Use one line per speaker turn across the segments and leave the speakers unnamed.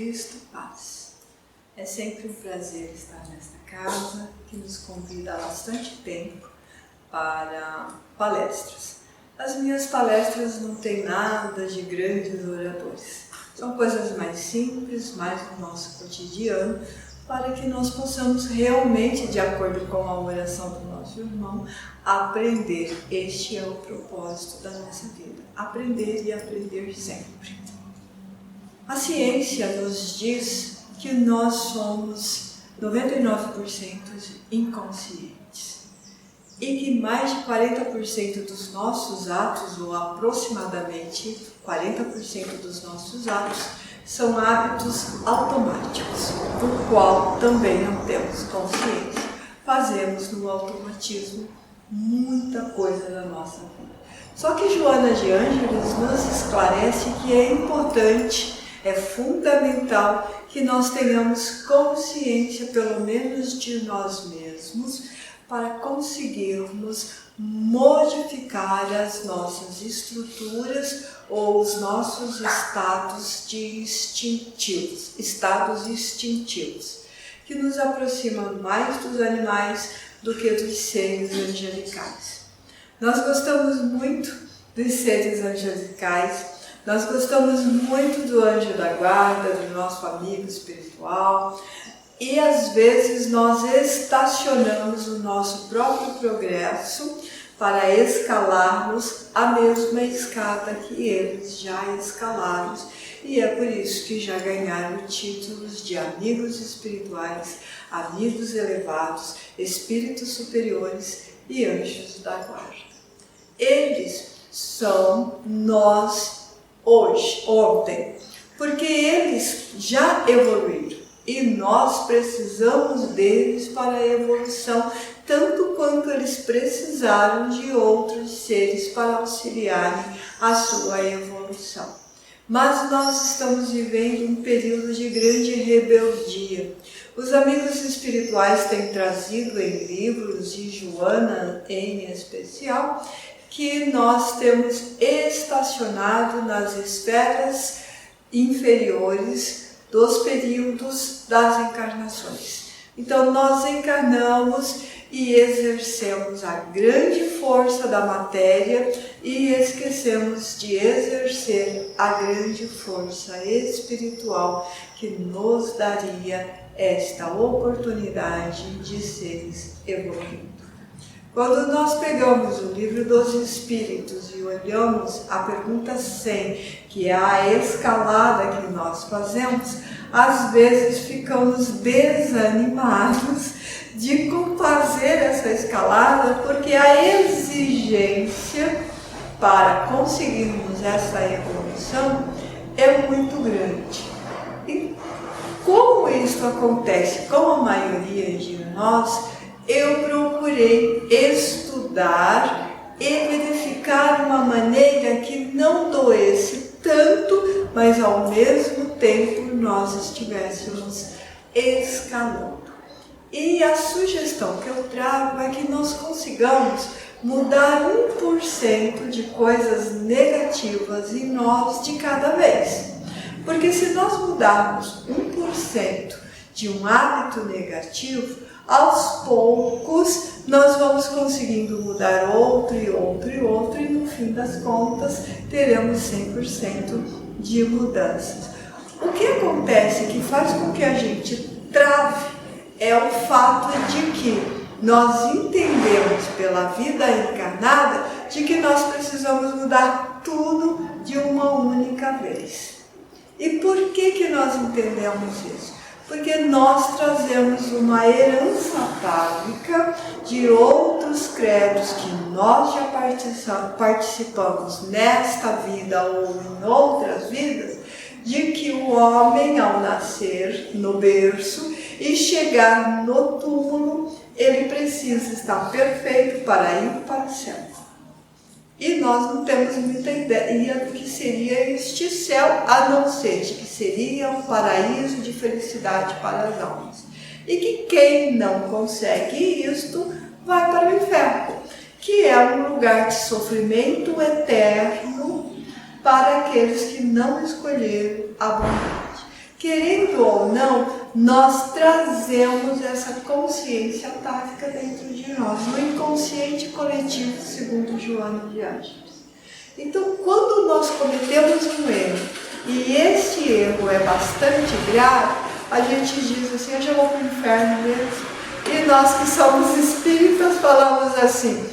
Cristo, paz. É sempre um prazer estar nesta casa que nos convida há bastante tempo para palestras. As minhas palestras não têm nada de grandes oradores. São coisas mais simples, mais do nosso cotidiano, para que nós possamos realmente, de acordo com a oração do nosso irmão, aprender. Este é o propósito da nossa vida. Aprender e aprender sempre. A ciência nos diz que nós somos 99% inconscientes e que mais de 40% dos nossos atos, ou aproximadamente 40% dos nossos atos, são hábitos automáticos, do qual também não temos consciência. Fazemos no automatismo muita coisa da nossa vida. Só que Joana de Ângeles nos esclarece que é importante, é fundamental que nós tenhamos consciência, pelo menos de nós mesmos, para conseguirmos modificar as nossas estruturas ou os nossos estados instintivos, que nos aproximam mais dos animais do que dos seres angelicais. Nós gostamos muito dos seres angelicais, nós gostamos muito do anjo da guarda, do nosso amigo espiritual, e às vezes nós estacionamos o nosso próprio progresso para escalarmos a mesma escada que eles já escalaram, e é por isso que já ganharam títulos de amigos espirituais, amigos elevados, espíritos superiores e anjos da guarda. Eles são nós hoje, ontem, porque eles já evoluíram e nós precisamos deles para a evolução, tanto quanto eles precisaram de outros seres para auxiliarem a sua evolução. Mas nós estamos vivendo um período de grande rebeldia. Os amigos espirituais têm trazido em livros, e Joana em especial, que nós temos estacionado nas esferas inferiores dos períodos das encarnações. Então nós encarnamos e exercemos a grande força da matéria e esquecemos de exercer a grande força espiritual que nos daria esta oportunidade de seres evoluindo. Quando nós pegamos o livro dos Espíritos e olhamos a pergunta 100, que é a escalada que nós fazemos, às vezes ficamos desanimados de fazer essa escalada, porque a exigência para conseguirmos essa evolução é muito grande. E como isso acontece com a maioria de nós, eu procurei estudar e verificar uma maneira que não doesse tanto, mas ao mesmo tempo nós estivéssemos escalando. E a sugestão que eu trago é que nós consigamos mudar 1% de coisas negativas em nós de cada vez. Porque se nós mudarmos 1% de um hábito negativo, aos poucos nós vamos conseguindo mudar outro e outro e outro, e no fim das contas teremos 100% de mudanças. O que acontece que faz com que a gente trave é o fato de que nós entendemos pela vida encarnada de que nós precisamos mudar tudo de uma única vez. E por que nós entendemos isso? Porque nós trazemos uma herança atávica de outros credos que nós já participamos nesta vida ou em outras vidas, de que o homem, ao nascer no berço e chegar no túmulo, ele precisa estar perfeito para ir para o céu. E nós não temos muita ideia do que seria este céu, a não ser de que seria um paraíso de felicidade para as almas. E que quem não consegue isto, vai para o inferno, que é um lugar de sofrimento eterno para aqueles que não escolheram a bondade. querendo ou não, nós trazemos essa consciência atávica dentro de nós, no inconsciente coletivo, segundo Joana de Ângeles. Então, quando nós cometemos um erro, e esse erro é bastante grave, a gente diz assim, eu já vou para o inferno mesmo. E nós que somos espíritas falamos assim,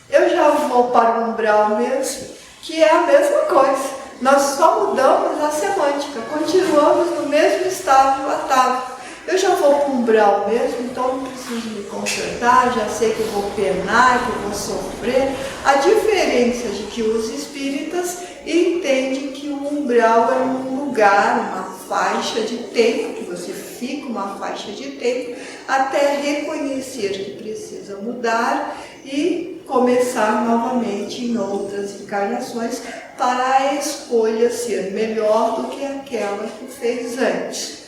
eu já vou para o umbral mesmo, que é a mesma coisa. Nós só mudamos a semântica, continuamos no mesmo estágio atávico. Eu já vou para o umbral mesmo, então não preciso me consertar, já sei que eu vou penar, que eu vou sofrer. A diferença de que os espíritas entendem que o umbral é um lugar, uma faixa de tempo, que você fica uma faixa de tempo, até reconhecer que precisa mudar e começar novamente em outras encarnações para a escolha ser melhor do que aquela que fez antes.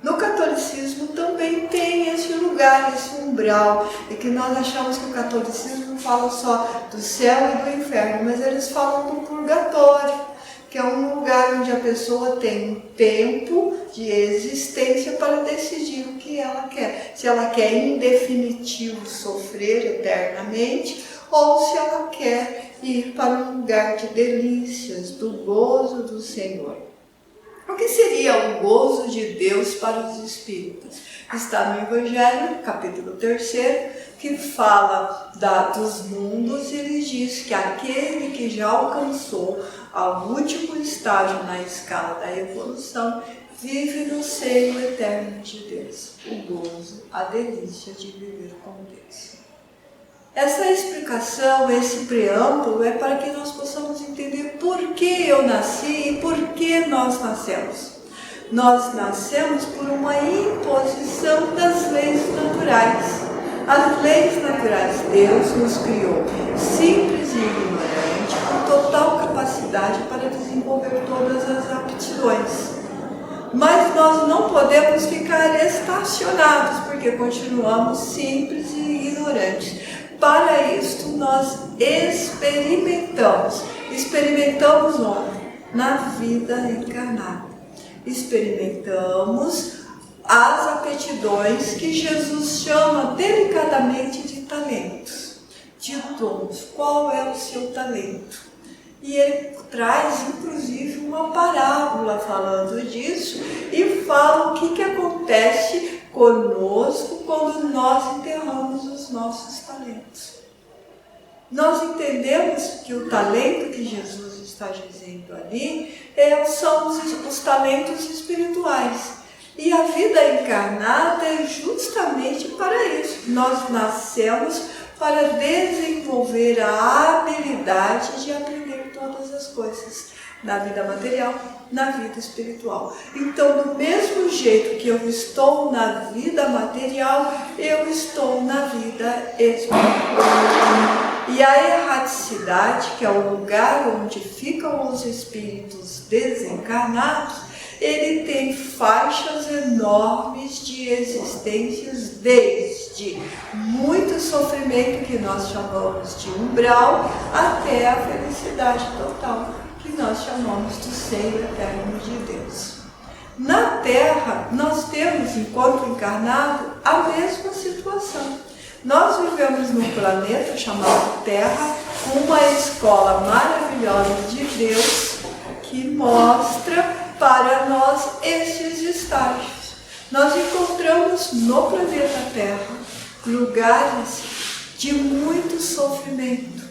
No catolicismo também tem esse lugar, esse umbral, e que nós achamos que o catolicismo fala só do céu e do inferno, mas eles falam do purgatório, que é um lugar onde a pessoa tem um tempo de existência para decidir o que ela quer. Se ela quer em definitivo sofrer eternamente, ou se ela quer ir para um lugar de delícias, do gozo do Senhor. O que seria o gozo de Deus para os espíritas? Está no Evangelho, capítulo 3, que fala dos mundos, e ele diz que aquele que já alcançou ao último estágio na escala da evolução vive no seio eterno de Deus, o gozo, a delícia de viver com Deus. Essa explicação, esse preâmbulo é para que nós possamos entender por que eu nasci e por que nós nascemos. Nós nascemos por uma imposição das leis naturais. As leis naturais, Deus nos criou simples e ignorante, com total capacidade para desenvolver todas as aptidões. Mas nós não podemos ficar estacionados, porque continuamos simples e ignorantes. Para isto, nós experimentamos. Experimentamos onde? Na vida encarnada. Experimentamos as aptidões que Jesus chama delicadamente de talentos, de dons. Qual é o seu talento? E ele traz, inclusive, uma parábola falando disso e fala o que acontece conosco quando nós enterramos os nossos talentos. Nós entendemos que o talento que Jesus está dizendo ali são os talentos espirituais. E a vida encarnada é justamente para isso. Nós nascemos para desenvolver a habilidade de aprender todas as coisas, na vida material, na vida espiritual. Então, do mesmo jeito que eu estou na vida material, eu estou na vida espiritual. E a erraticidade, que é o lugar onde ficam os espíritos desencarnados, ele tem faixas enormes de existências, desde muito sofrimento, que nós chamamos de umbral, até a felicidade total, que nós chamamos do seio eterno de Deus. Na Terra, nós temos, enquanto encarnado, a mesma situação. Nós vivemos num planeta chamado Terra, uma escola maravilhosa de Deus, que mostra para nós esses estágios. Nós encontramos no planeta Terra lugares de muito sofrimento.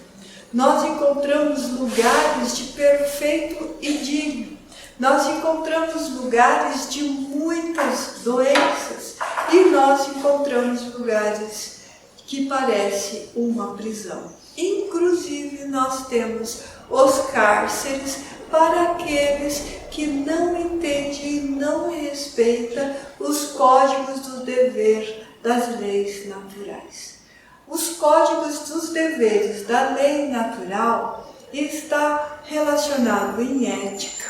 Nós encontramos lugares de perfeito idílio. Nós encontramos lugares de muitas doenças. E nós encontramos lugares que parecem uma prisão. Inclusive, nós temos os cárceres para aqueles que não entendem e não respeitam os códigos do dever das leis naturais. Os códigos dos deveres da lei natural está relacionado em ética,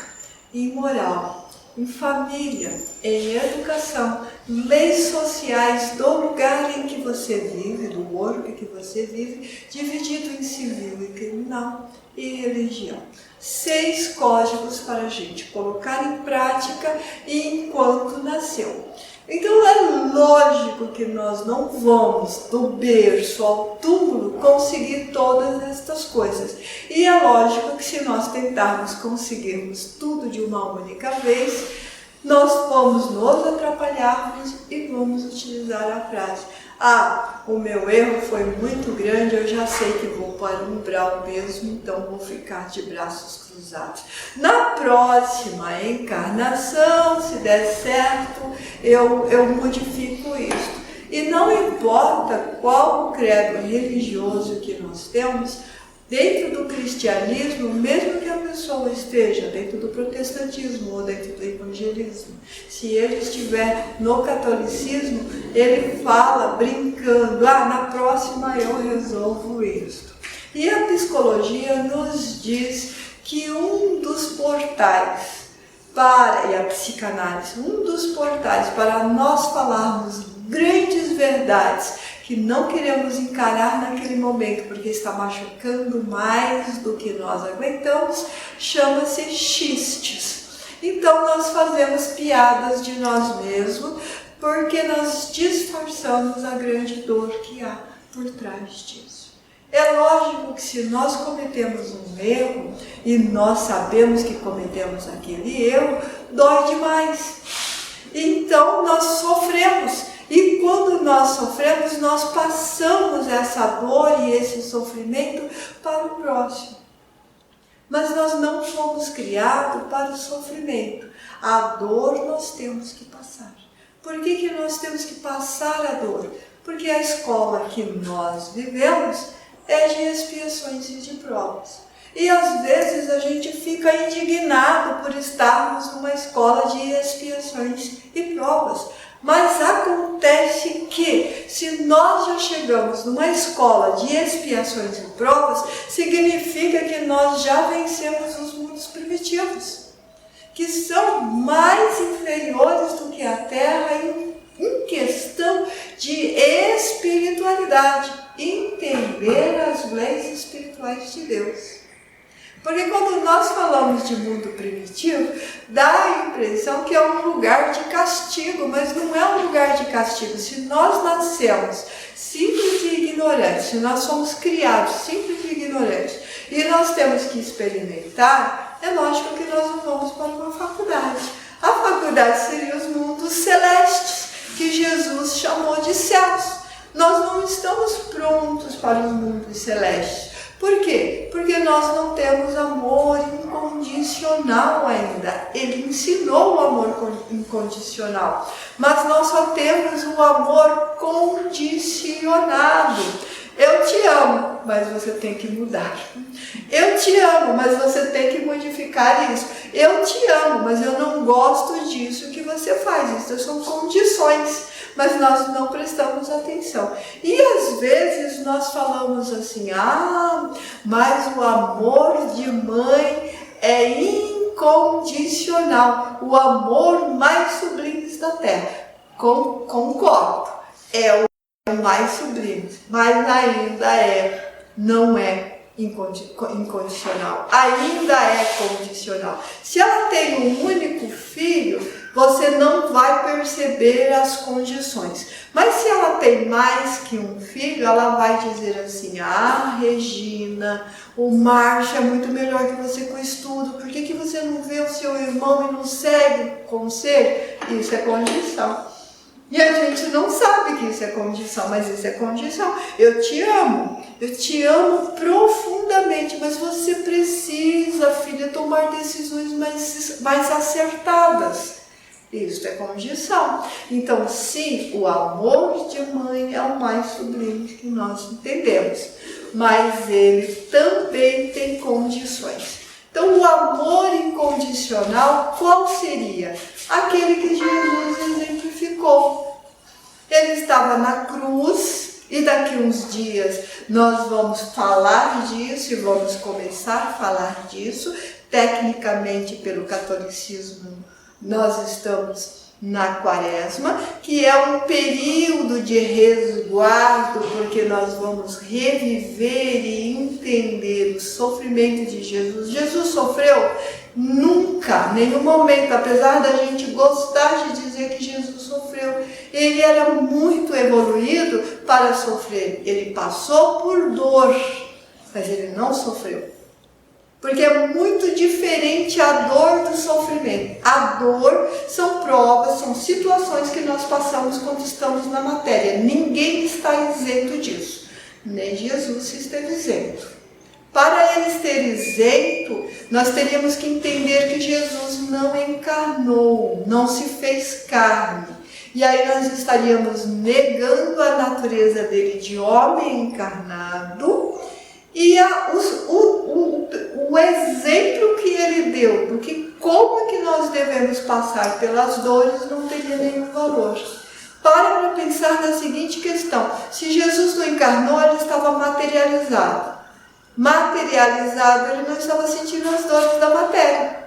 em moral, em família, em educação, leis sociais do lugar em que você vive, do work que você vive, dividido em civil e criminal e religião. 6 códigos para a gente colocar em prática enquanto nasceu. Então é lógico que nós não vamos do berço ao túmulo conseguir todas estas coisas. E é lógico que se nós tentarmos conseguirmos tudo de uma única vez, nós vamos nos atrapalharmos e vamos utilizar a frase: ah, o meu erro foi muito grande, eu já sei que vou para o umbral mesmo, então vou ficar de braços cruzados. Na próxima encarnação, se der certo, eu modifico isso. E não importa qual o credo religioso que nós temos, dentro do cristianismo, mesmo que a pessoa esteja dentro do protestantismo ou dentro do evangelismo, se ele estiver no catolicismo, ele fala brincando: ah, na próxima eu resolvo isso. E a psicologia nos diz que um dos portais e a psicanálise, um dos portais para nós falarmos grandes verdades que não queremos encarar naquele momento porque está machucando mais do que nós aguentamos, chama-se xistes. Então nós fazemos piadas de nós mesmos porque nós disfarçamos a grande dor que há por trás disso. É lógico que se nós cometemos um erro e nós sabemos que cometemos aquele erro, dói demais. Então nós sofremos. E quando nós sofremos, nós passamos essa dor e esse sofrimento para o próximo. Mas nós não fomos criados para o sofrimento. A dor nós temos que passar. Por que nós temos que passar a dor? Porque a escola que nós vivemos é de expiações e de provas. E às vezes a gente fica indignado por estarmos numa escola de expiações e provas. Mas acontece que, se nós já chegamos numa escola de expiações e provas, significa que nós já vencemos os mundos primitivos, que são mais inferiores do que a Terra em questão de espiritualidade, entender as leis espirituais de Deus. Porque quando nós falamos de mundo primitivo, dá a impressão que é um lugar de castigo, mas não é um lugar de castigo. Se nós nascemos simples e ignorantes, se nós somos criados simples e ignorantes, e nós temos que experimentar, é lógico que nós não vamos para uma faculdade. A faculdade seria os mundos celestes, que Jesus chamou de céus. Nós não estamos prontos para os mundos celestes. Por quê? Porque nós não temos amor incondicional ainda. Ele ensinou o amor incondicional, mas nós só temos o amor condicionado. Eu te amo, mas você tem que mudar. Eu te amo, mas você tem que modificar isso. Eu te amo, mas eu não gosto disso que você faz. Isso são condições, mas nós não prestamos atenção. E às vezes nós falamos assim: ah, mas o amor de mãe é incondicional. O amor mais sublime da Terra. Concordo, é o mais sublime, mas ainda não é incondicional, ainda é condicional. Se ela tem um único filho, você não vai perceber as condições. Mas se ela tem mais que um filho, ela vai dizer assim: ah, Regina, o Márcio é muito melhor que você com estudo, por que você não vê o seu irmão e não segue o conselho? Isso é condição. E a gente não sabe que isso é condição, mas isso é condição. Eu te amo profundamente, mas você precisa, filha, tomar decisões mais acertadas. Isso é condição. Então, sim, o amor de mãe é o mais sublime que nós entendemos, mas ele também tem condições. Então, o amor incondicional, qual seria? Aquele que Jesus exemplificou. Ele estava na cruz, e daqui uns dias nós vamos falar disso e vamos começar a falar disso. Tecnicamente, pelo catolicismo, nós estamos na Quaresma, que é um período de resguardo, porque nós vamos reviver e entender o sofrimento de Jesus. Jesus sofreu? Nunca, nenhum momento, apesar da gente gostar de dizer que Jesus sofreu, ele era muito evoluído para sofrer. Ele passou por dor, mas ele não sofreu. Porque é muito diferente a dor do sofrimento. A dor são provas, são situações que nós passamos quando estamos na matéria. Ninguém está isento disso. Nem Jesus esteve isento. Para ele ser isento, nós teríamos que entender que Jesus não encarnou, não se fez carne. E aí nós estaríamos negando a natureza dele de homem encarnado e o exemplo que ele deu do que como que nós devemos passar pelas dores não teria nenhum valor. Para pensar na seguinte questão: se Jesus não encarnou, ele estava materializado. Materializado, ele não estava sentindo as dores da matéria.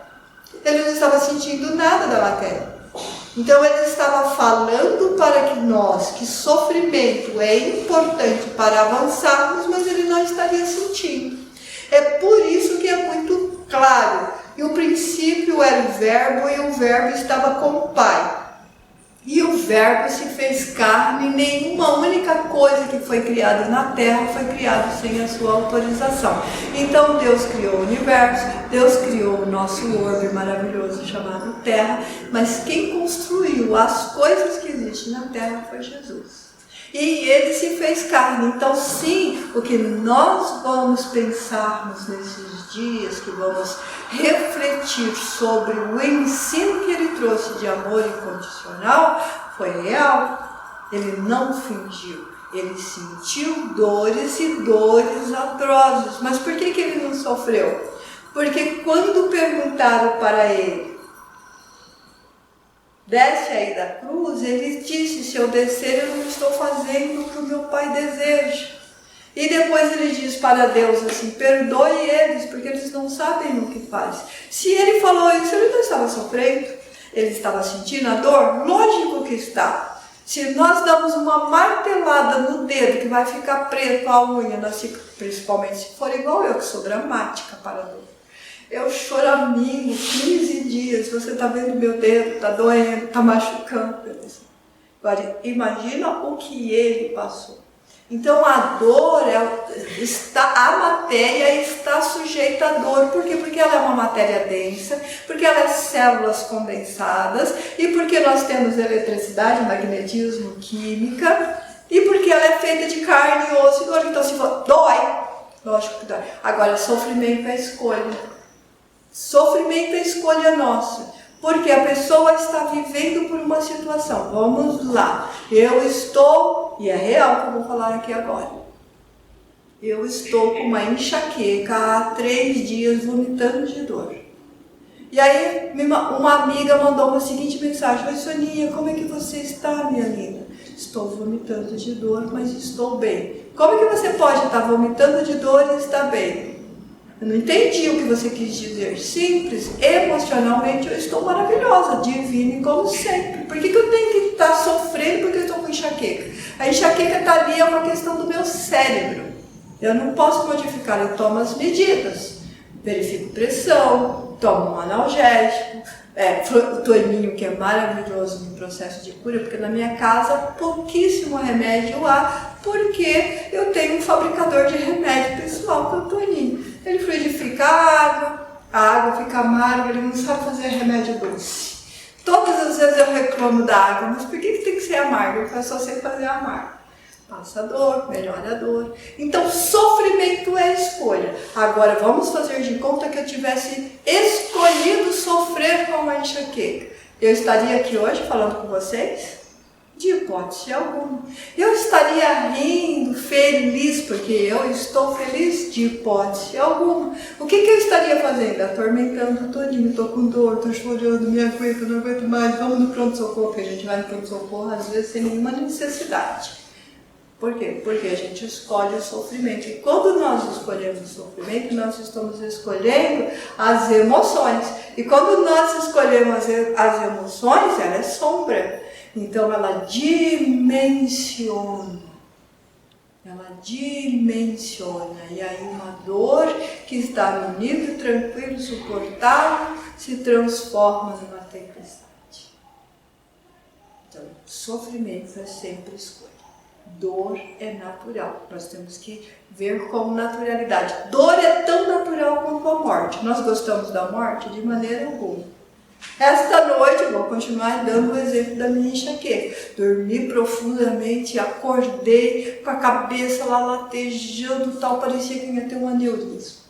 Ele não estava sentindo nada da matéria. Então ele estava falando para que nós, que sofrimento é importante para avançarmos, mas ele não estaria sentindo. É por isso que é muito claro. E o princípio era o verbo, e o verbo estava com o Pai. E o verbo se fez carne, e nenhuma única coisa que foi criada na terra foi criada sem a sua autorização. Então Deus criou o universo, Deus criou o nosso orbe maravilhoso chamado Terra, mas quem construiu as coisas que existem na terra foi Jesus. E ele se fez carne. Então sim, o que nós vamos pensarmos nesses dias, que vamos refletir sobre o ensino que ele trouxe de amor incondicional, foi real. Ele não fingiu. Ele sentiu dores e dores atrozes. Mas por que ele não sofreu? Porque quando perguntaram para ele: desce aí da cruz, ele disse: se eu descer, eu não estou fazendo o que o meu Pai deseja. E depois ele diz para Deus assim: perdoe eles, porque eles não sabem o que fazem. Se ele falou isso, ele não estava sofrendo? Ele estava sentindo a dor? Lógico que está. Se nós damos uma martelada no dedo que vai ficar preto a unha, principalmente se for igual eu, que sou dramática para a dor. Eu choramingo 15 dias, você está vendo meu dedo, está doendo, está machucando. Agora, imagina o que ele passou. Então a dor, a matéria está sujeita à dor. Por quê? Porque ela é uma matéria densa, porque ela é células condensadas, e porque nós temos eletricidade, magnetismo, química, e porque ela é feita de carne, osso e dor. Então se for, dói, lógico que dói. Agora, sofrimento é escolha. Sofrimento é escolha nossa, porque a pessoa está vivendo por uma situação. Vamos lá, eu estou, e é real que eu vou falar aqui agora, eu estou com uma enxaqueca há 3 dias vomitando de dor. E aí uma amiga mandou uma seguinte mensagem: oi Soninha, como é que você está, minha linda? Estou vomitando de dor, mas estou bem. Como é que você pode estar vomitando de dor e estar bem? Eu não entendi o que você quis dizer. Simples, emocionalmente eu estou maravilhosa, divina e como sempre. Por que eu tenho que estar sofrendo porque eu estou com enxaqueca? A enxaqueca está ali, é uma questão do meu cérebro. Eu não posso modificar, eu tomo as medidas. Verifico pressão, tomo um analgésico, o toninho, que é maravilhoso no processo de cura, porque na minha casa pouquíssimo remédio há, porque eu tenho um fabricador de remédio pessoal, que é o toninho. Ele fluidifica a água fica amarga, ele não sabe fazer remédio doce. Todas as vezes eu reclamo da água, mas por que tem que ser amarga? Eu só sei fazer amargo. Passa a dor, melhora a dor. Então, sofrimento é escolha. Agora, vamos fazer de conta que eu tivesse escolhido sofrer com a enxaqueca. Eu estaria aqui hoje falando com vocês? De hipótese alguma. Eu estaria rindo, feliz, porque eu estou feliz? De hipótese alguma. O que eu estaria fazendo? Atormentando o Toninho. Estou com dor, estou chorando, me aguento, não aguento mais. Vamos no pronto-socorro, porque a gente vai no pronto-socorro às vezes sem nenhuma necessidade. Por quê? Porque a gente escolhe o sofrimento. E quando nós escolhemos o sofrimento, nós estamos escolhendo as emoções. E quando nós escolhemos as emoções, ela é sombra. Então ela dimensiona. Ela dimensiona. E aí uma dor que está no nível tranquilo, suportável, se transforma numa tempestade. Então, sofrimento é sempre escolha. Dor é natural, nós temos que ver com naturalidade. Dor é tão natural quanto a morte. Nós gostamos da morte? De maneira alguma. Esta noite, vou continuar dando o exemplo da minha enxaqueca. Dormi profundamente, acordei com a cabeça lá latejando, tal, parecia que ia ter um aneurisma.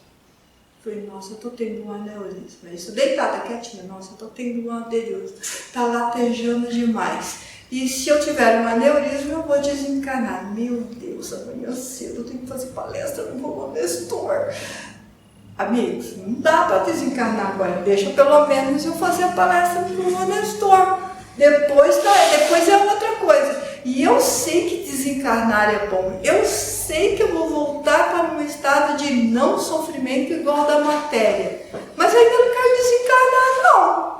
Falei, nossa, eu tô tendo um aneurisma. Isso deitada, quietinha, nossa, eu tô tendo um aneurisma. Tá latejando demais. E se eu tiver um aneurisma, eu vou desencarnar. Meu Deus, amanhã cedo eu tenho que fazer palestra no Vovô Nestor. Amigos, não dá para desencarnar agora. Deixa pelo menos eu fazer a palestra no Vovô Nestor. Depois é outra coisa. E eu sei que desencarnar é bom. Eu sei que eu vou voltar para um estado de não sofrimento igual da matéria. Mas ainda não quero desencarnar, não.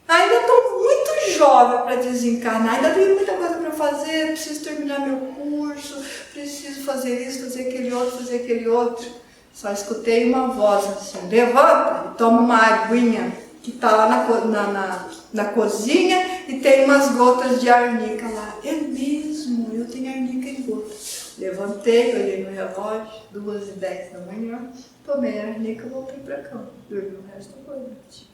Ainda estou muito jovem para desencarnar, ainda tenho muita coisa para fazer, preciso terminar meu curso, preciso fazer isso, fazer aquele outro. Só escutei uma voz assim, levanta e toma uma aguinha que está lá na cozinha e tem umas gotas de arnica lá. É mesmo, eu tenho arnica em gota. Levantei, olhei no relógio, 2h10 da manhã, tomei a arnica e voltei para a cama, dormi o resto da noite.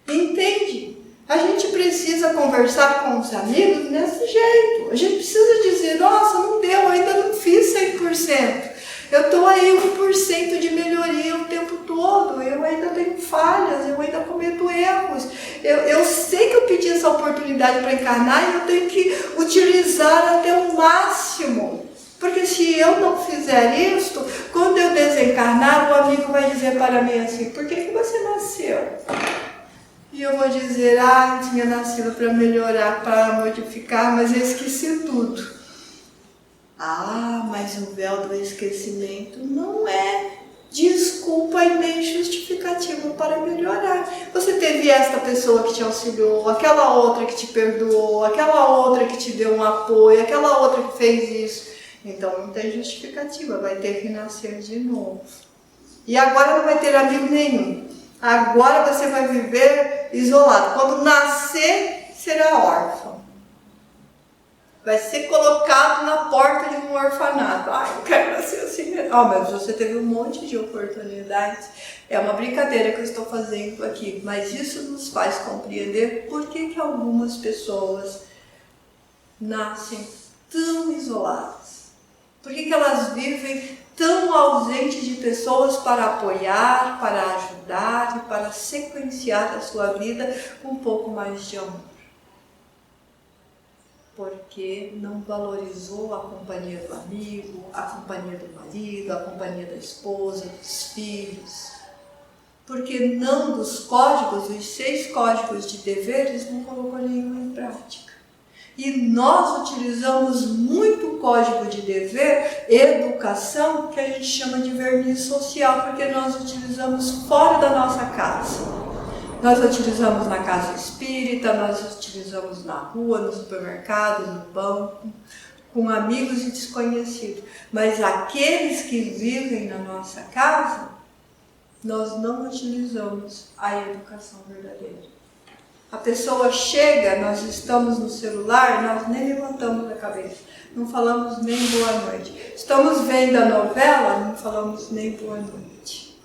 Entende? A gente precisa conversar com os amigos desse jeito. A gente precisa dizer, nossa, não deu, eu ainda não fiz 100%. Eu estou aí 1% de melhoria o tempo todo. Eu ainda tenho falhas, eu ainda cometo erros. Eu sei que eu pedi essa oportunidade para encarnar e eu tenho que utilizar até o máximo. Porque se eu não fizer isso, quando eu desencarnar, o amigo vai dizer para mim assim, por que você nasceu? E eu vou dizer, eu tinha nascido para melhorar, para modificar, mas eu esqueci tudo. Mas o véu do esquecimento não é desculpa e nem justificativa para melhorar. Você teve esta pessoa que te auxiliou, aquela outra que te perdoou, aquela outra que te deu um apoio, aquela outra que fez isso. Então não tem justificativa, vai ter que nascer de novo. E agora não vai ter amigo nenhum. Agora você vai viver isolado. Quando nascer, será órfão. Vai ser colocado na porta de um orfanato. Eu quero nascer assim. Mas você teve um monte de oportunidades. É uma brincadeira que eu estou fazendo aqui. Mas isso nos faz compreender por que algumas pessoas nascem tão isoladas. Por que elas vivem tão ausente de pessoas para apoiar, para ajudar e para sequenciar a sua vida com um pouco mais de amor. Porque não valorizou a companhia do amigo, a companhia do marido, a companhia da esposa, dos filhos. Porque não dos códigos, os 6 códigos de deveres, não colocou nenhum em prática. E nós utilizamos muito o código de dever, educação, que a gente chama de verniz social, porque nós utilizamos fora da nossa casa. Nós utilizamos na casa espírita, nós utilizamos na rua, no supermercado, no banco, com amigos e desconhecidos. Mas aqueles que vivem na nossa casa, nós não utilizamos a educação verdadeira. A pessoa chega, nós estamos no celular, nós nem levantamos a cabeça, não falamos nem boa noite. Estamos vendo a novela, não falamos nem boa noite.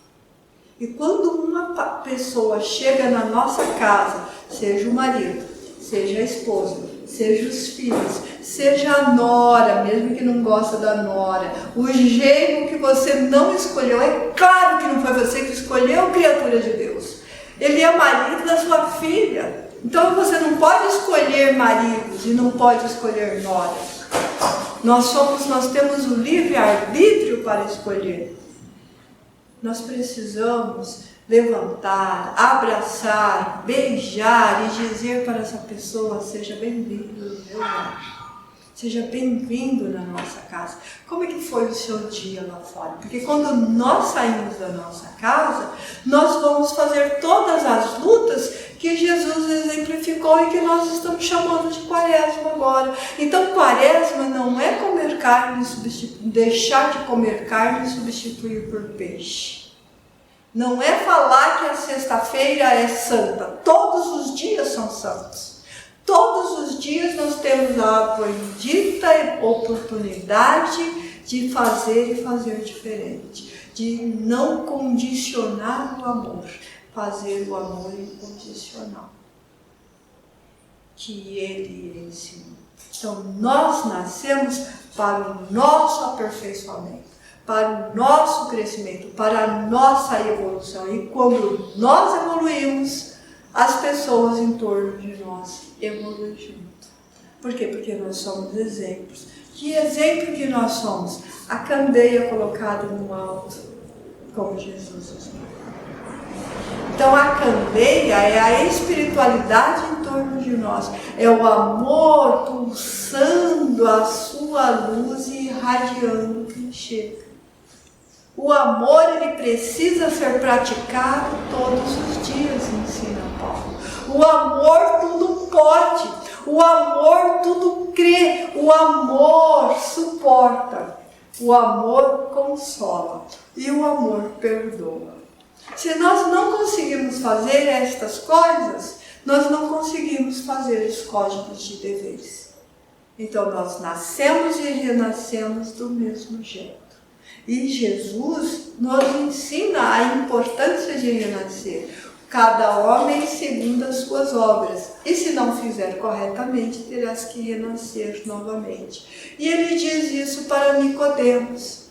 E quando uma pessoa chega na nossa casa, seja o marido, seja a esposa, seja os filhos, seja a nora, mesmo que não gosta da nora, o genro que você não escolheu, é claro que não foi você que escolheu, criatura de Deus. Ele é marido da sua filha. Então você não pode escolher maridos e não pode escolher noras. Nós temos o livre-arbítrio para escolher. Nós precisamos levantar, abraçar, beijar e dizer para essa pessoa, seja bem-vindo no meu lar. seja bem-vindo na nossa casa. Como é que foi o seu dia lá fora? Porque quando nós saímos da nossa casa, nós vamos fazer todas as lutas que Jesus exemplificou e que nós estamos chamando de quaresma agora. Então, quaresma não é comer carne, deixar de comer carne e substituir por peixe. Não é falar que a sexta-feira é santa. Todos os dias são santos. Todos os dias nós temos a bendita oportunidade de fazer e fazer diferente. De não condicionar o amor. Fazer o amor incondicional. Que Ele ensinou. Então nós nascemos para o nosso aperfeiçoamento. Para o nosso crescimento, para a nossa evolução. E quando nós evoluímos, as pessoas em torno de nós evoluem junto. Por quê? Porque nós somos exemplos. Que exemplo que nós somos? A candeia colocada no alto, como Jesus ensinou. Então a candeia é a espiritualidade em torno de nós. É o amor pulsando a sua luz e irradiando quem chega. O amor, ele precisa ser praticado todos os dias, ensina Paulo. O amor tudo pode, o amor tudo crê, o amor suporta, o amor consola e o amor perdoa. Se nós não conseguimos fazer estas coisas, nós não conseguimos fazer os códigos de deveres. Então nós nascemos e renascemos do mesmo jeito. E Jesus nos ensina a importância de renascer. Cada homem segundo as suas obras. E se não fizer corretamente, terás que renascer novamente. E ele diz isso para Nicodemos.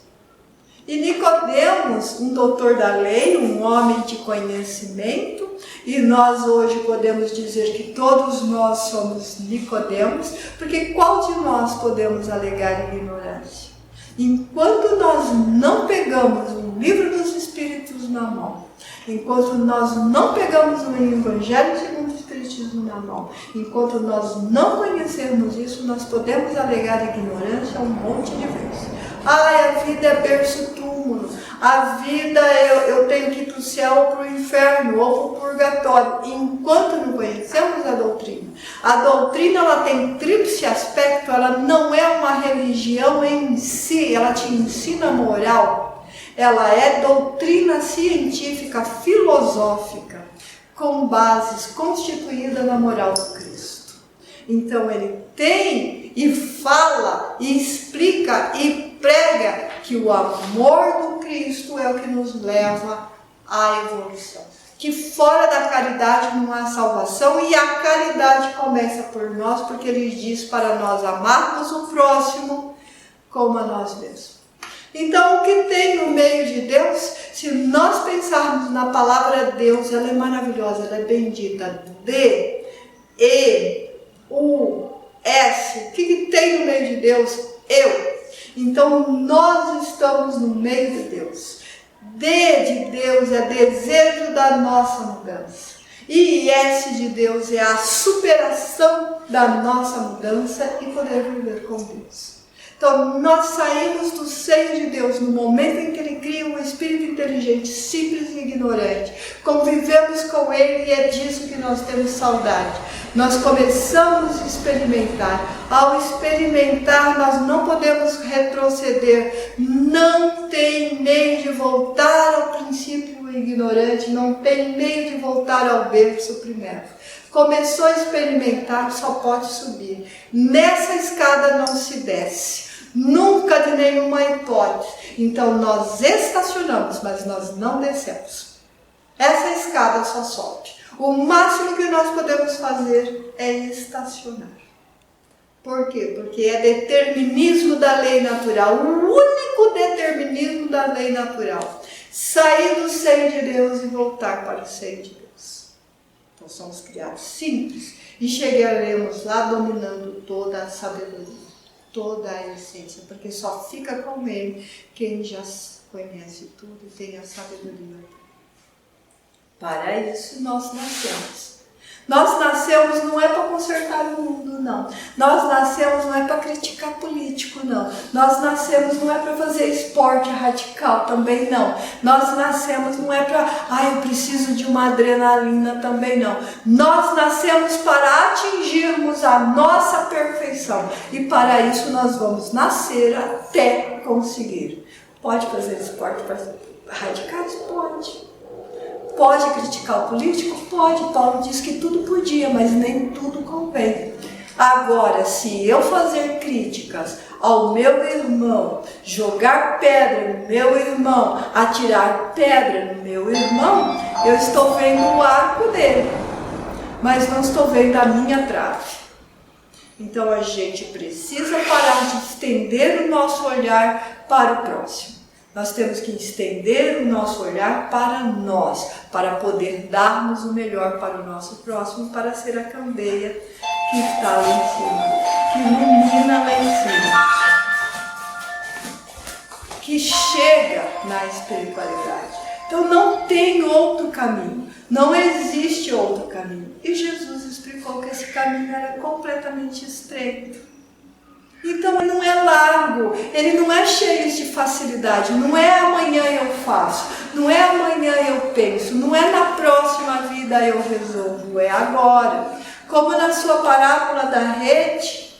E Nicodemos, um doutor da lei, um homem de conhecimento, e nós hoje podemos dizer que todos nós somos Nicodemos, porque qual de nós podemos alegar ignorância? Enquanto nós não pegamos o livro dos Espíritos na mão, enquanto nós não pegamos o Evangelho segundo o Espiritismo na mão, enquanto nós não conhecermos isso, nós podemos alegar ignorância um monte de vezes. Ai, a vida é berço-túmulo, a vida eu tenho que ir para o céu ou para o inferno ou para o purgatório. Enquanto não conhecemos a doutrina ela tem tríplice aspecto, ela não é uma religião em si, ela te ensina moral, ela é doutrina científica, filosófica, com bases constituídas na moral do Cristo. Então ele tem e fala e explica e prega que o amor do Cristo é o que nos leva à evolução. Que fora da caridade não há salvação e a caridade começa por nós, porque ele diz para nós amarmos o próximo como a nós mesmos. Então, o que tem no meio de Deus, se nós pensarmos na palavra Deus, ela é maravilhosa, ela é bendita. D, E, U, S. O que tem no meio de Deus? Eu. Então, nós estamos no meio de Deus. D de Deus é desejo da nossa mudança. E S de Deus é a superação da nossa mudança e poder viver com Deus. Então, nós saímos do seio de Deus no momento em que Ele cria um espírito inteligente, simples e ignorante. Convivemos com Ele e é disso que nós temos saudade. Nós começamos a experimentar. Ao experimentar, nós não podemos retroceder. Não tem meio de voltar ao princípio ignorante, não tem meio de voltar ao berço primeiro. Começou a experimentar, só pode subir. Nessa escada não se desce. Nunca de nenhuma hipótese. Então nós estacionamos, mas nós não descemos. Essa escada só sobe. O máximo que nós podemos fazer é estacionar. Por quê? Porque é determinismo da lei natural. O único determinismo da lei natural. Sair do seio de Deus e voltar para o seio de Deus. Então somos criados simples e chegaremos lá dominando toda a sabedoria. Toda a essência, porque só fica com Ele quem já conhece tudo e tem a sabedoria. Para isso nós nascemos. Nós nascemos não é para consertar o mundo, não. Nós nascemos não é para criticar político, não. Nós nascemos não é para fazer esporte radical, também não. Nós nascemos não é para, eu preciso de uma adrenalina, também não. Nós nascemos para atingirmos a nossa perfeição. E para isso nós vamos nascer até conseguir. Pode fazer esporte radicais? Pode. Pode criticar o político? Pode. Paulo diz que tudo podia, mas nem tudo convém. Agora, se eu fazer críticas ao meu irmão, jogar pedra no meu irmão, atirar pedra no meu irmão, eu estou vendo o arco dele, mas não estou vendo a minha trave. Então a gente precisa parar de estender o nosso olhar para o próximo. Nós temos que estender o nosso olhar para nós, para poder darmos o melhor para o nosso próximo, para ser a candeia que está lá em cima, que ilumina lá em cima, que chega na espiritualidade. Então não tem outro caminho, não existe outro caminho. E Jesus explicou que esse caminho era completamente estreito. Então ele não é largo, ele não é cheio de facilidade, não é amanhã eu faço, não é amanhã eu penso, não é na próxima vida eu resolvo, é agora. Como na sua parábola da rede,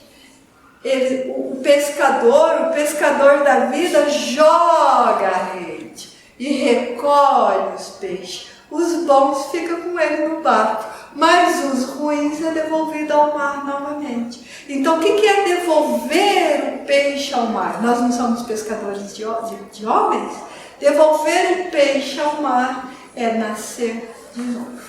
o pescador da vida joga a rede e recolhe os peixes. Os bons ficam com ele no barco, mas os ruins é devolvido ao mar novamente. Então, o que é devolver o peixe ao mar? Nós não somos pescadores de homens? Devolver o peixe ao mar é nascer de novo.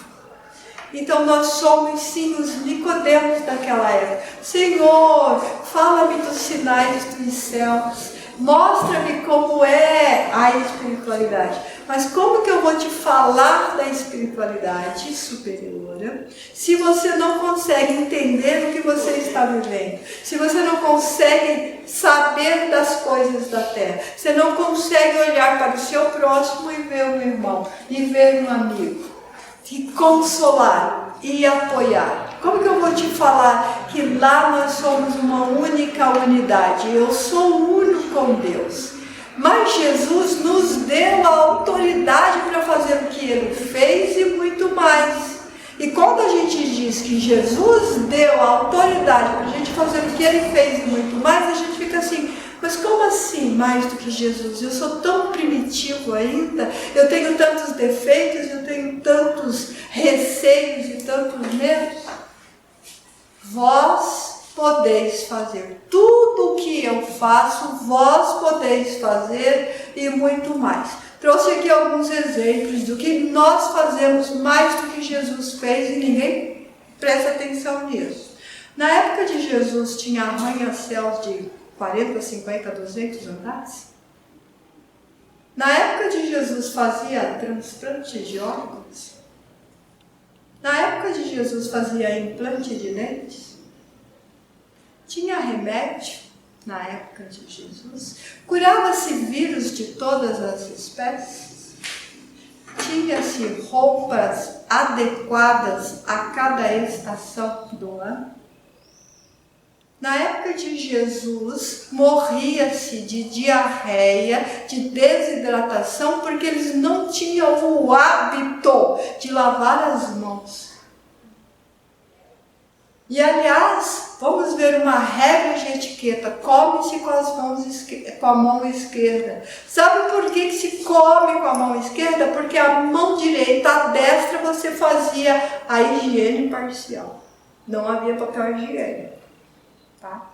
Então, nós somos sim os Nicodemos daquela época. Senhor, fala-me dos sinais dos céus. Mostra-me como é a espiritualidade. Mas como que eu vou te falar da espiritualidade superior se você não consegue entender o que você está vivendo? Se você não consegue saber das coisas da terra? Você não consegue olhar para o seu próximo e ver um irmão, e ver um amigo, e consolar e apoiar? Como que eu vou te falar que lá nós somos uma única unidade? Eu sou uno com Deus. Mas Jesus nos deu a autoridade para fazer o que Ele fez e muito mais. E quando a gente diz que Jesus deu a autoridade para a gente fazer o que Ele fez e muito mais, a gente fica assim, mas como assim mais do que Jesus? Eu sou tão primitivo ainda, eu tenho tantos defeitos, eu tenho tantos receios e tantos medos. Vós podeis fazer tudo o que eu faço, vós podeis fazer e muito mais. Trouxe aqui alguns exemplos do que nós fazemos mais do que Jesus fez e ninguém presta atenção nisso. Na época de Jesus tinha arranha-céus de 40, 50, 200 andares. Na época de Jesus fazia transplante de órgãos. Na época de Jesus fazia implante de dentes. Tinha remédio na época de Jesus. Curava-se vírus de todas as espécies. Tinha-se roupas adequadas a cada estação do ano. Na época de Jesus, morria-se de diarreia, de desidratação, porque eles não tinham o hábito de lavar as mãos. E aliás, vamos ver uma regra de etiqueta: come-se com a mão esquerda. Sabe por que se come com a mão esquerda? Porque a mão direita, a destra, você fazia a higiene parcial. Não havia papel higiênico. Tá?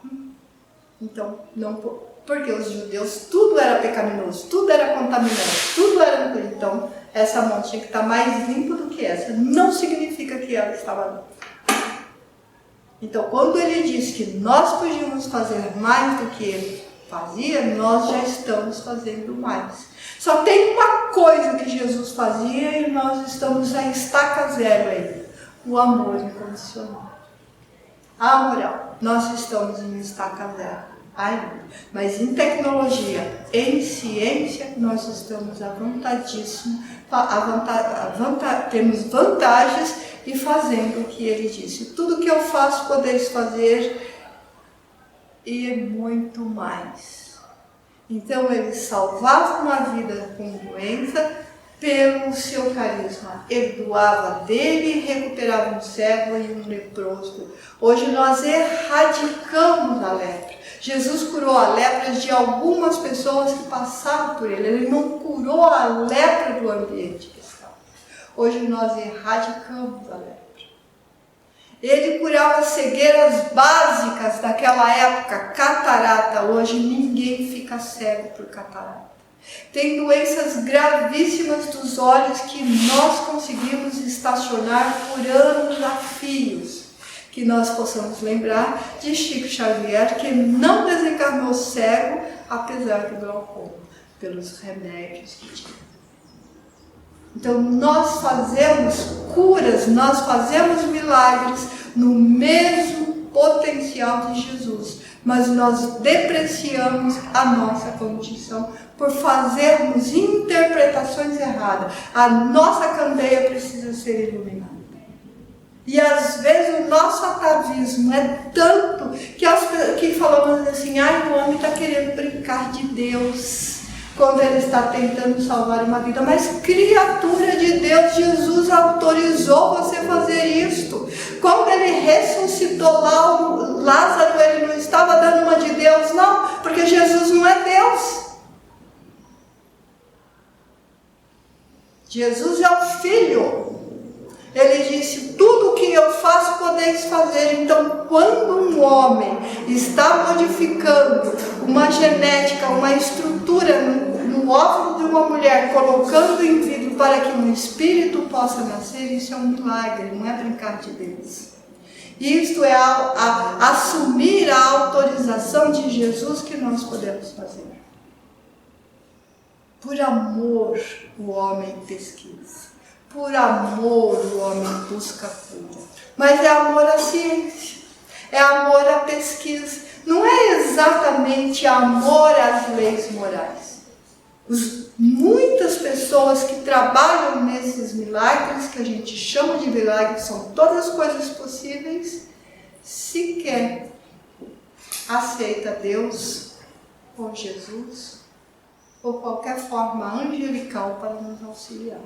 Então, não, porque os judeus, tudo era pecaminoso, tudo era contaminante, tudo era... Então, essa mão tinha que estar mais limpa do que essa. Não significa que ela estava limpa. Então, quando ele diz que nós podíamos fazer mais do que ele fazia, nós já estamos fazendo mais. Só tem uma coisa que Jesus fazia e nós estamos a estaca zero aí: o amor incondicional. A moral, nós estamos em estaca zero. Mas em tecnologia, em ciência, nós estamos avantadíssimos, temos vantagens e fazendo o que ele disse. Tudo que eu faço podeis fazer e muito mais. Então ele salvava uma vida com doença pelo seu carisma. Ele doava dele e recuperava um cego e um leproso. Hoje nós erradicamos a lepra. Jesus curou a lepra de algumas pessoas que passavam por ele. Ele não curou a lepra do ambiente que estava. Hoje nós erradicamos a lepra. Ele curava cegueiras básicas daquela época, catarata. Hoje ninguém fica cego por catarata. Tem doenças gravíssimas dos olhos que nós conseguimos estacionar por anos a fios. Que nós possamos lembrar de Chico Xavier, que não desencarnou cego, apesar do glaucoma, pelos remédios que tinha. Então nós fazemos curas, nós fazemos milagres no mesmo potencial de Jesus, mas nós depreciamos a nossa condição por fazermos interpretações erradas. A nossa candeia precisa ser iluminada. E às vezes o nosso atavismo é tanto que falamos assim, o homem está querendo brincar de Deus quando ele está tentando salvar uma vida. Mas criatura de Deus, Jesus autorizou você fazer isto. Quando ele ressuscitou lá o Lázaro, ele não estava dando uma de Deus, não, porque Jesus não é Deus. Jesus é o Filho. Ele disse, tudo o que eu faço podeis fazer. Então, quando um homem está modificando uma genética, uma estrutura no óvulo de uma mulher, colocando em vidro para que um espírito possa nascer, isso é um milagre, não é brincar de Deus. Isto é assumir a autorização de Jesus que nós podemos fazer. Por amor, o homem pesquisa. Por amor, o homem busca cura. Mas é amor à ciência, é amor à pesquisa. Não é exatamente amor às leis morais. Muitas pessoas que trabalham nesses milagres, que a gente chama de milagres, são todas as coisas possíveis, sequer aceita Deus ou Jesus ou qualquer forma angelical para nos auxiliar.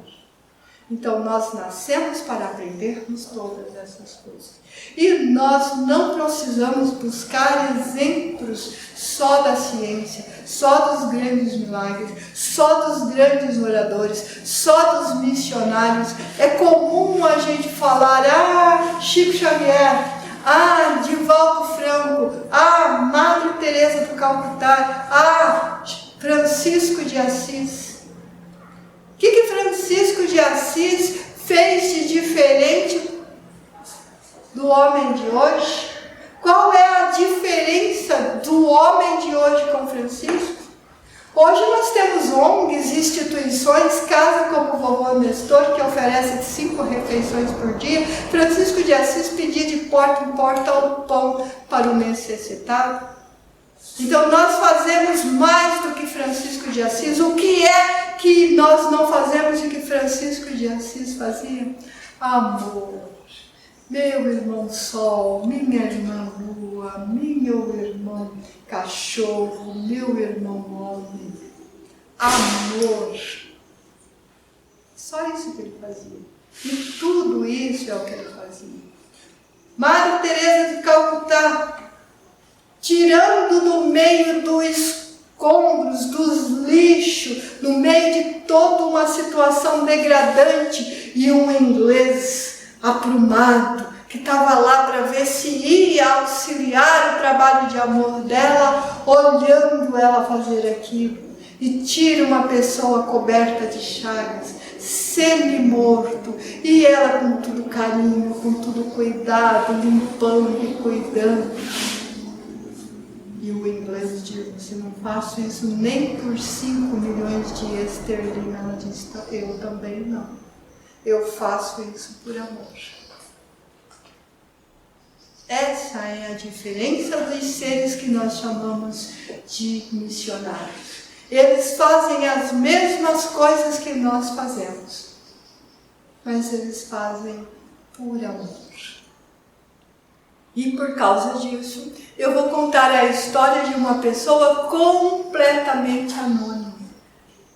Então, nós nascemos para aprendermos todas essas coisas. E nós não precisamos buscar exemplos só da ciência, só dos grandes milagres, só dos grandes oradores, só dos missionários. É comum a gente falar, Chico Xavier, Divaldo Franco, Madre Teresa do Calcutá, Francisco de Assis. O que Francisco de Assis fez de diferente do homem de hoje? Qual é a diferença do homem de hoje com Francisco? Hoje nós temos ONGs, instituições, casa como o Vovô Nestor, que oferece 5 refeições por dia. Francisco de Assis pedia de porta em porta o pão para o necessitado. Então nós fazemos mais do que Francisco de Assis. O que é que nós não fazemos e que Francisco de Assis fazia? Amor. Meu irmão Sol, minha irmã Lua, meu irmão Cachorro, meu irmão Homem. Amor. Só isso que ele fazia. E tudo isso é o que ele fazia. Madre Teresa de Calcutá, tirando do meio dos escombros, dos lixos, no meio de toda uma situação degradante, e um inglês aprumado, que estava lá para ver se ia auxiliar o trabalho de amor dela, olhando ela fazer aquilo, e tira uma pessoa coberta de chagas, semi-morto, e ela com todo carinho, com todo cuidado, limpando e cuidando. E o inglês disse, não faço isso nem por 5 milhões de esterlinas. Ela disse, eu também não. Eu faço isso por amor. Essa é a diferença dos seres que nós chamamos de missionários. Eles fazem as mesmas coisas que nós fazemos, mas eles fazem por amor. E por causa disso, eu vou contar a história de uma pessoa completamente anônima,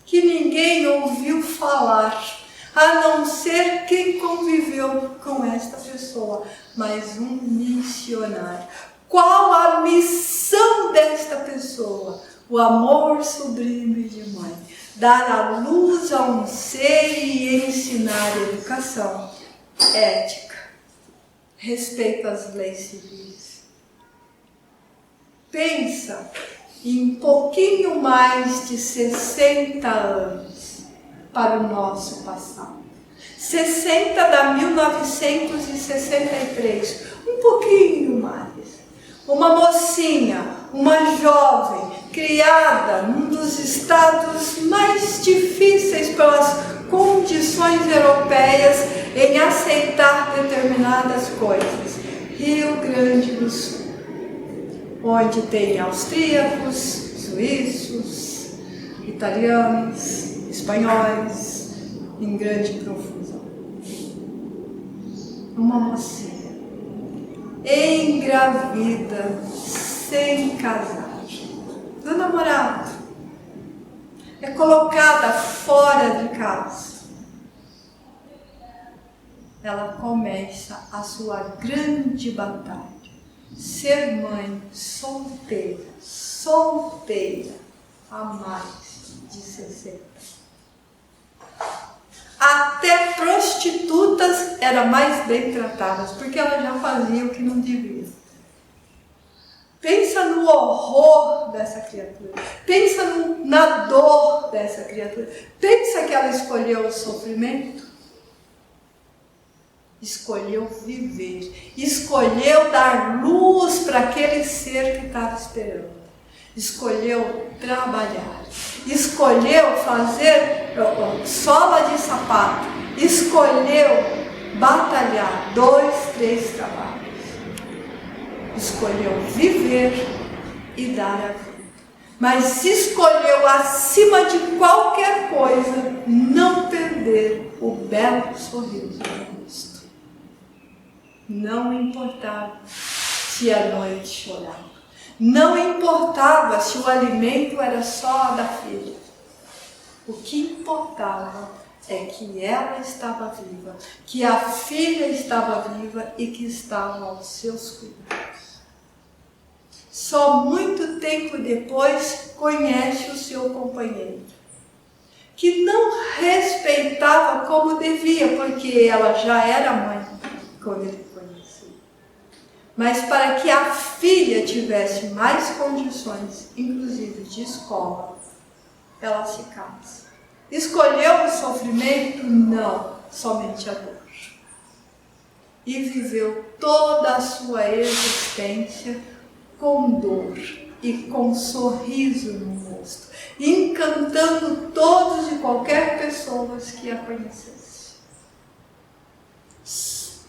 que ninguém ouviu falar, a não ser quem conviveu com esta pessoa, mas um missionário. Qual a missão desta pessoa? O amor sublime de mãe. Dar a luz a um ser e ensinar educação, ética, respeito às leis civis. Pensa em pouquinho mais de 60 anos para o nosso passado. 60 da 1963, um pouquinho mais. Uma mocinha, uma jovem, criada num dos estados mais difíceis pelas condições europeias em aceitar determinadas coisas. Rio Grande do Sul, onde tem austríacos, suíços, italianos, espanhóis, em grande profusão. Uma mocinha engravida, sem casar, do namorado, é colocada fora de casa. Ela começa a sua grande batalha, ser mãe solteira, há mais de 60. Até prostitutas eram mais bem tratadas, porque elas já faziam o que não deviam. Pensa no horror dessa criatura. Pensa na dor dessa criatura. Pensa que ela escolheu o sofrimento. Escolheu viver. Escolheu dar luz para aquele ser que estava esperando. Escolheu trabalhar. Escolheu fazer sola de sapato. Escolheu batalhar 2, 3 trabalhos. Escolheu viver e dar a vida. Mas escolheu, acima de qualquer coisa, não perder o belo sorriso do rosto. Não importava se a noite chorava. Não importava se o alimento era só da filha. O que importava é que ela estava viva, que a filha estava viva e que estava aos seus cuidados. Só muito tempo depois conhece o seu companheiro, que não respeitava como devia, porque ela já era mãe quando ele conheceu. Mas para que a filha tivesse mais condições, inclusive de escola, ela se casa. Escolheu o sofrimento? Não, somente a dor. E viveu toda a sua existência com dor e com sorriso no rosto, encantando todos e qualquer pessoa que a conhecesse.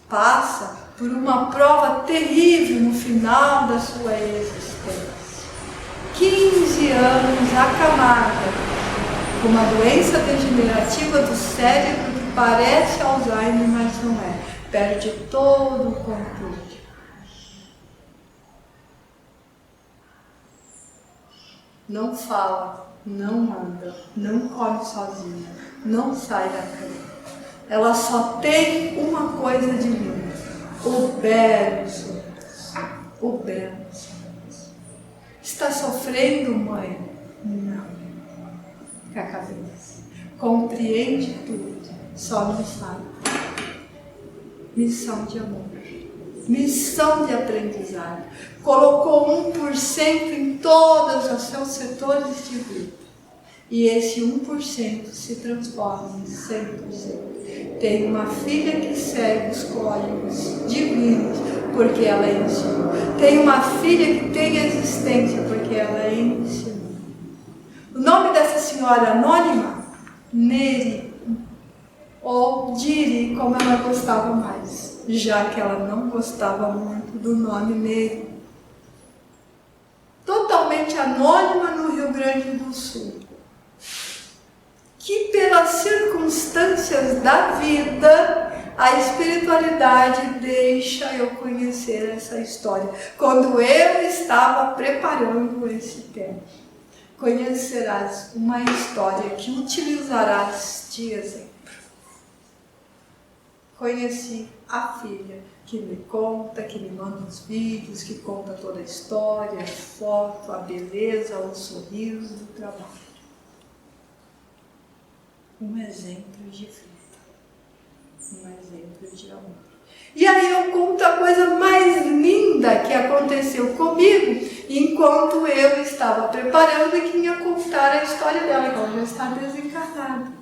Passa por uma prova terrível no final da sua existência. 15 anos acamada, com uma doença degenerativa do cérebro que parece Alzheimer, mas não é. Perde todo o controle. Não fala, não anda, não come sozinha, não sai da cama. Ela só tem uma coisa divina: o belo sorriso, o belo sorriso. Está sofrendo, mãe? Não. Com a cabeça. Compreende tudo, só não sabe. Missão de amor. Missão de aprendizado. Colocou 1% em todos os seus setores de vida. E esse 1% se transforma em 100%. Tem uma filha que segue os códigos divinos, porque ela ensinou. Tem uma filha que tem existência, porque ela ensinou. O nome dessa senhora anônima? Neri, ou Diri, como ela gostava mais, já que ela não gostava muito do nome Neri. Totalmente anônima no Rio Grande do Sul, que pelas circunstâncias da vida a espiritualidade deixa eu conhecer essa história. Quando eu estava preparando esse tempo, conhecerás uma história que utilizarás de exemplo. Conheci a filha que me conta, que me manda os vídeos, que conta toda a história, a foto, a beleza, o sorriso do trabalho. Um exemplo de vida, um exemplo de amor. E aí eu conto a coisa mais linda que aconteceu comigo enquanto eu estava preparando e que ia contar a história dela, que ela já está desencarnada.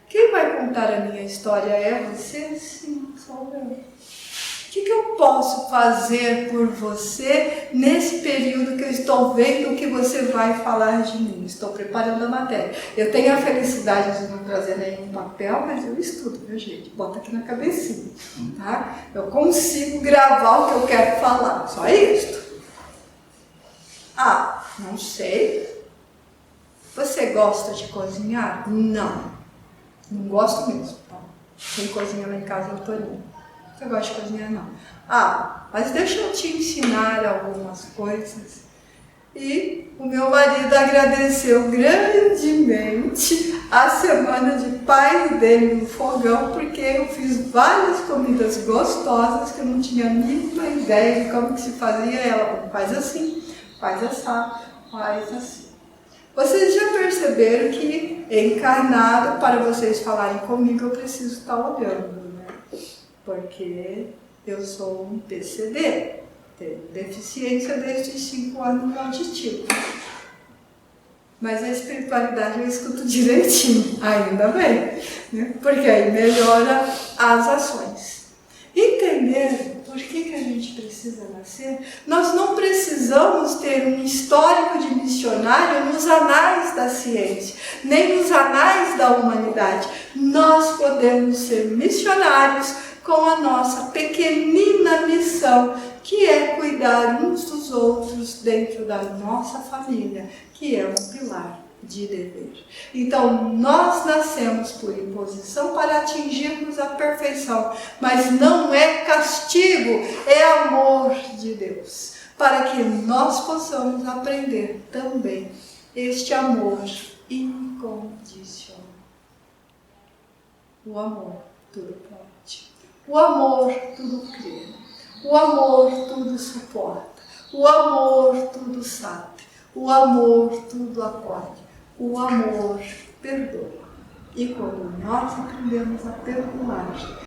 Quem vai contar a minha história é você? Sim, sou eu. O que eu posso fazer por você nesse período que eu estou vendo o que você vai falar de mim? Estou preparando a matéria. Eu tenho a felicidade de não trazer nenhum papel, mas eu estudo, viu, gente? Bota aqui na cabecinha, tá? Eu consigo gravar o que eu quero falar, só isso. Ah, não sei. Você gosta de cozinhar? Não. Não gosto mesmo. Quem cozinha lá em casa é o Toninho. Você gosta de cozinhar? Não. Ah, mas deixa eu te ensinar algumas coisas. E o meu marido agradeceu grandemente a semana de pai dele no fogão, porque eu fiz várias comidas gostosas que eu não tinha a mínima ideia de como que se fazia. Ela faz assim, faz assado, faz assim. Vocês já perceberam que encarnado, para vocês falarem comigo, eu preciso estar olhando, né? Porque eu sou um PCD, tenho deficiência desde os 5 anos no auditivo. Mas a espiritualidade eu escuto direitinho, ainda bem, né? Porque aí melhora as ações. Entender por que a gente precisa nascer? Nós não precisamos ter um histórico de missionário nos anais da ciência, nem nos anais da humanidade. Nós podemos ser missionários com a nossa pequenina missão, que é cuidar uns dos outros dentro da nossa família, que é um pilar de dever. Então, nós nascemos por imposição para atingirmos a perfeição, mas não é castigo, é amor de Deus, para que nós possamos aprender também este amor incondicional. O amor tudo pode, o amor tudo crê, o amor tudo suporta, o amor tudo sabe, o amor tudo acolhe. O amor perdoa. E quando nós aprendemos a perdoar,